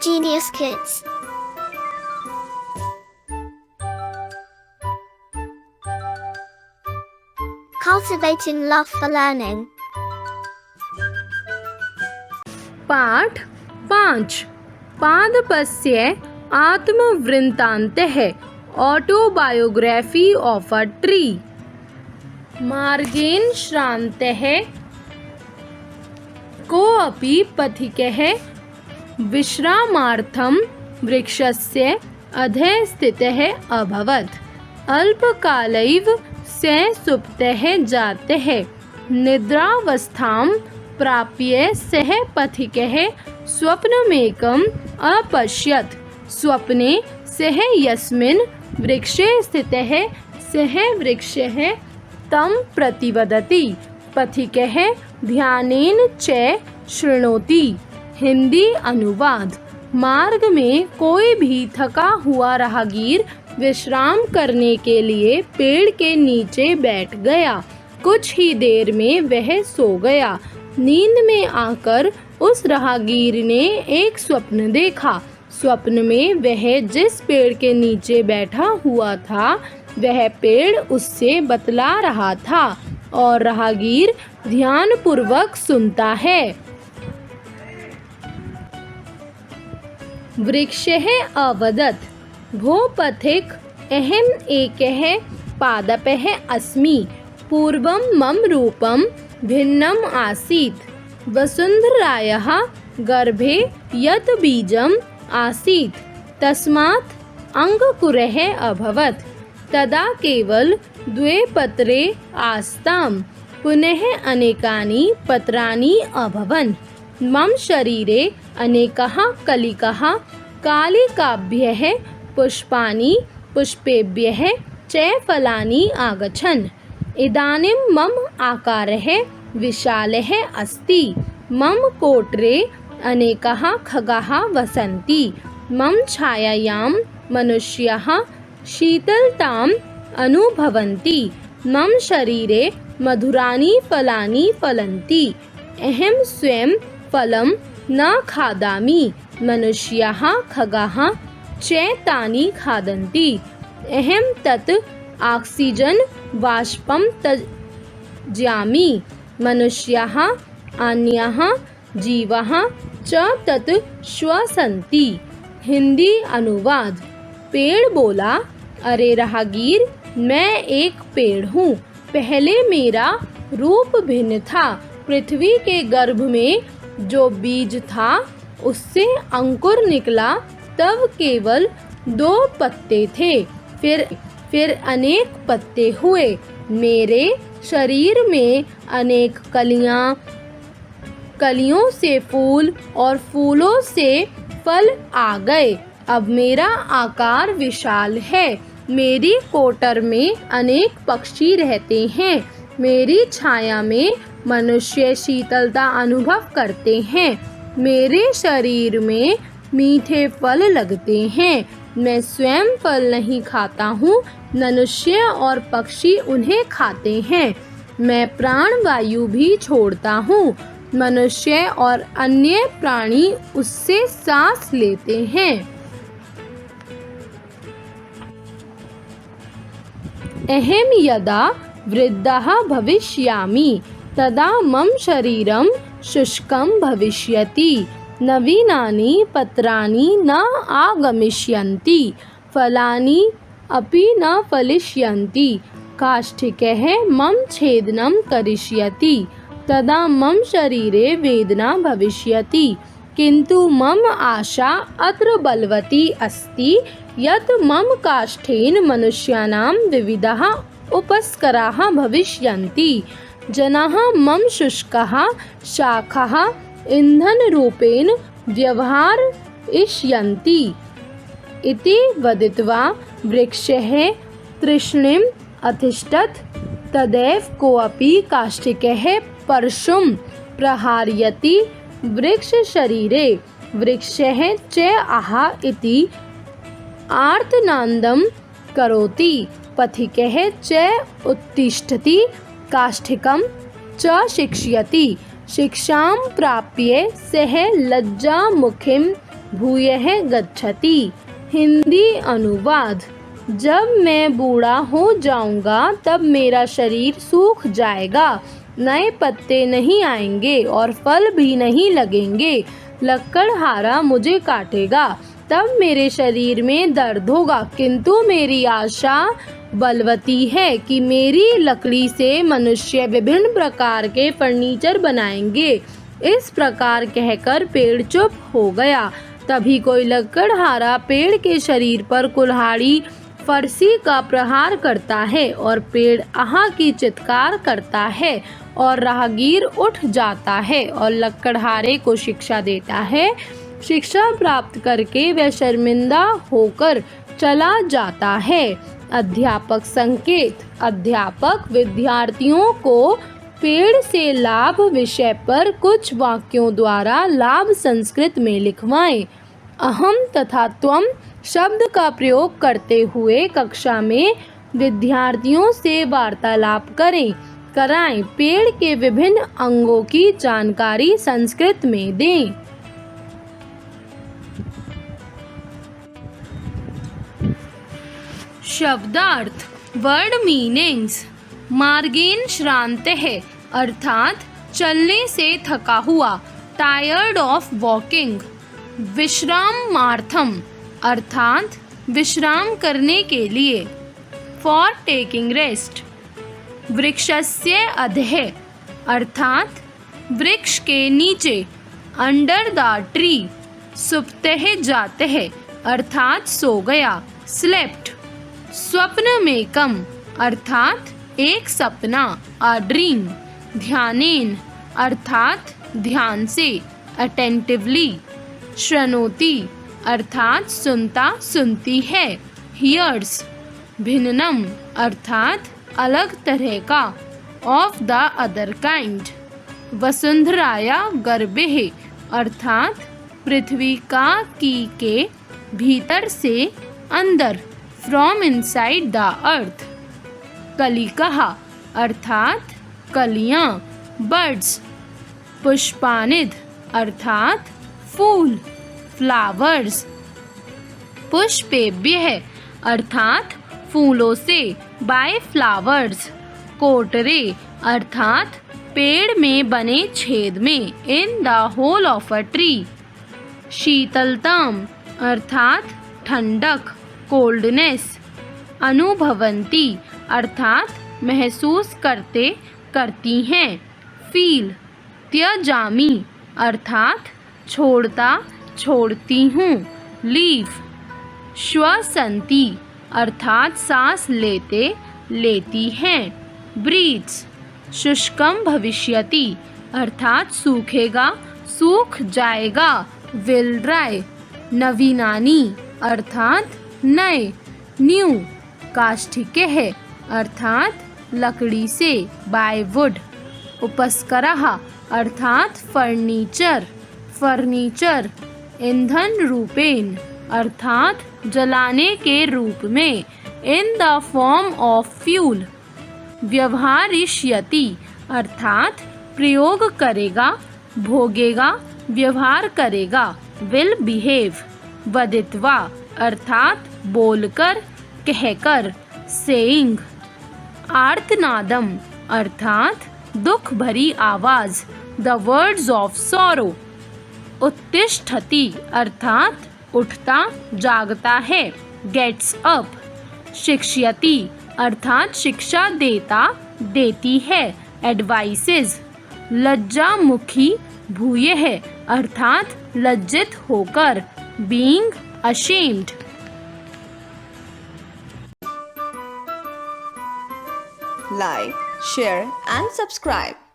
Genius Kids. Cultivating love for learning. पाठ 5 पादपस्य आत्मवृत्तान्तः autobiography of a tree. मार्गेण श्रान्तः कोऽपि पथिकः विश्रामार्थं वृक्षस्य अधः स्थितः अभवत्। अल्पकालैव सः सुप्तः जातः। निद्रावस्थां प्राप्य सः पथिकः स्वप्नमेकम् अपश्यत्। स्वप्ने सः यस्मिन् वृक्षे स्थितः सः वृक्षः तं प्रतिवदति। पथिकः ध्यानेन च शृणोति। हिंदी अनुवाद। मार्ग में कोई भी थका हुआ राहगीर विश्राम करने के लिए पेड़ के नीचे बैठ गया। कुछ ही देर में वह सो गया। नींद में आकर उस राहगीर ने एक स्वप्न देखा। स्वप्न में वह जिस पेड़ के नीचे बैठा हुआ था वह पेड़ उससे बतला रहा था और राहगीर ध्यानपूर्वक सुनता है। वृक्षः अवदत् भो पथिक अहम् एकः पादपः अस्मि। पूर्वं मम रूपं भिन्नम् आसीत्। वसुन्धरायाः गर्भे यत् बीजम् आसीत् तस्मात् अङ्कुरः अभवत्। तदा केवल 2 पत्रे आस्ताम्। पुनः अनेकानि पत्राणि अभवन्। मम शरीरे अनेकाः कलिकाः कालिकाभ्यः पुष्पाणि पुष्पेभ्यः च फलानि आगच्छन्। इदानीं मम आकारः विशालः अस्ति। मम कोटरे अनेकाः खगाः वसन्ति। मम छायायां मनुष्याः शीतलताम् अनुभवन्ति। मम शरीरे मधुराणि फलानि फलन्ति। अहं स्वयं फलं न खादामि। मनुष्याः खगाः च तानि खादन्ति। अहं तत् ऑक्सीजन बाष्पं त्यजामि। मनुष्याः अन्याः जीवाः च तत् श्वसन्ति। हिंदी अनुवाद। पेड़ बोला, अरे राहगीर, मैं एक पेड़ हूँ। पहले मेरा रूप भिन्न था। पृथ्वी के गर्भ में जो बीज था उससे अंकुर निकला। तब केवल 2 पत्ते थे। फिर अनेक पत्ते हुए। मेरे शरीर में अनेक कलियों से फूल और फूलों से फल आ गए। अब मेरा आकार विशाल है। मेरी कोटर में अनेक पक्षी रहते हैं। मेरी छाया में मनुष्य शीतलता अनुभव करते हैं। मेरे शरीर में मीठे फल लगते हैं। मैं स्वयं फल नहीं खाता हूँ, मनुष्य और पक्षी उन्हें खाते हैं। मैं प्राणवायु भी छोड़ता हूँ। मनुष्य और अन्य प्राणी उससे सांस लेते हैं। अहं यदा वृद्धः भविष्यामि तदा मम शरीरं शुष्कं भविष्यति। नवीनानि पत्राणि न आगमिष्यन्ति। फलानि अपि न फलिष्यन्ति। काष्ठिकः मम छेदनं करिष्यति। तदा मम शरीरे वेदना भविष्यति। किन्तु मम आशा अत्र बलवती अस्ति यत् मम काष्ठेन मनुष्याणां विविधाः उपस्कराः भविष्यन्ति। जनाः मम शुष्काः शाखाः ईन्धनरूपेण व्यवहारयिष्यन्ति। इति वदित्वा वृक्षः तृष्णिम् अतिष्ठत्। तदैव कोऽपि काष्ठिकः परशुं प्रहारयति वृक्षशरीरे। वृक्षः च आह इति आर्तनादं करोति। पथिकः च उत्तिष्ठति। काष्ठिकं च शिक्षयति। शिक्षां प्राप्य सः लज्जामुखीं भूयः गच्छति। हिंदी अनुवाद। जब मैं बूढ़ा हो जाऊंगा तब मेरा शरीर सूख जाएगा, नए पत्ते नहीं आएंगे और फल भी नहीं लगेंगे। लकड़हारा मुझे काटेगा, तब मेरे शरीर में दर्द होगा, किंतु मेरी आशा बलवती है कि मेरी लकड़ी से मनुष्य विभिन्न प्रकार के फर्नीचर बनाएंगे। इस प्रकार कहकर पेड़ चुप हो गया। तभी कोई लकड़हारा पेड़ के शरीर पर कुल्हाड़ी फरसी का प्रहार करता है और पेड़ आहा की चित्कार करता है और राहगीर उठ जाता है और लकड़हारे को शिक्षा देता है। शिक्षा प्राप्त करके वह शर्मिंदा होकर चला जाता है। अध्यापक संकेत। अध्यापक विद्यार्थियों को पेड़ से लाभ विषय पर कुछ वाक्यों द्वारा लाभ संस्कृत में लिखवाएं। अहम तथा त्वम शब्द का प्रयोग करते हुए कक्षा में विद्यार्थियों से वार्तालाप कराएं। पेड़ के विभिन्न अंगों की जानकारी संस्कृत में दें। शब्दार्थ। Word meanings. मार्गेन श्रांत है अर्थात चलने से थका हुआ, टायर्ड ऑफ वॉकिंग। विश्रामार्थम अर्थात विश्राम करने के लिए, फॉर टेकिंग रेस्ट। वृक्षस्य अधः अर्थात वृक्ष के नीचे, अंडर द ट्री। सुप्तः जातः अर्थात सो गया, स्लेप्ट। स्वप्नमेकम अर्थात एक सपना, अ ड्रीम। ध्यानेन अर्थात ध्यान से, अटेंटिवली। शृणोति अर्थात सुनता सुनती है, हियर्स। भिन्नम अर्थात अलग तरह का, ऑफ द अदर काइंड। वसुंधराया गर्भेः अर्थात पृथ्वी का की के भीतर से अंदर, फ्रॉम इनसाइड द अर्थ। कलिकः अर्थात कलियां, बर्ड्स। पुष्पानिध अर्थात फूल, फ्लावर्स। पुष्पेभ्यः अर्थात फूलों से, बाय फ्लावर्स। कोटरे अर्थात पेड़ में बने छेद में, in the hole of a tree. शीतलताम अर्थात ठंडक, कोल्डनेस। अनुभवंती अर्थात महसूस करते करती हैं, फील। त्यजामि अर्थात छोड़ता छोड़ती हूँ, लीव। श्वसंती अर्थात सांस लेते लेती हैं, ब्रीथ्स। शुष्कम भविष्यति अर्थात सूखेगा सूख जाएगा, विल ड्राई। नवीनानि अर्थात नए, न्यू। काष्ठिकः अर्थात लकड़ी से, बाय वुड। उपस्करः अर्थात फर्नीचर, फर्नीचर। ईंधन रूपेण अर्थात जलाने के रूप में, in the form of fuel. व्यवहारिष्यति अर्थात प्रयोग करेगा, भोगेगा, व्यवहार करेगा, विल बिहेव। वदित्वा अर्थात बोलकर, कहकर, सेइंग। आर्तनादम अर्थात दुख भरी आवाज, द वर्ड्स ऑफ सॉरो। उत्तिष्ठति अर्थात उठता जागता है, गेट्स अप। शिक्ष्यति अर्थात शिक्षा देता देती है, एडवाइसेस। लज्जामुखी भूयः अर्थात लज्जित होकर, being ashamed. Like, share and subscribe.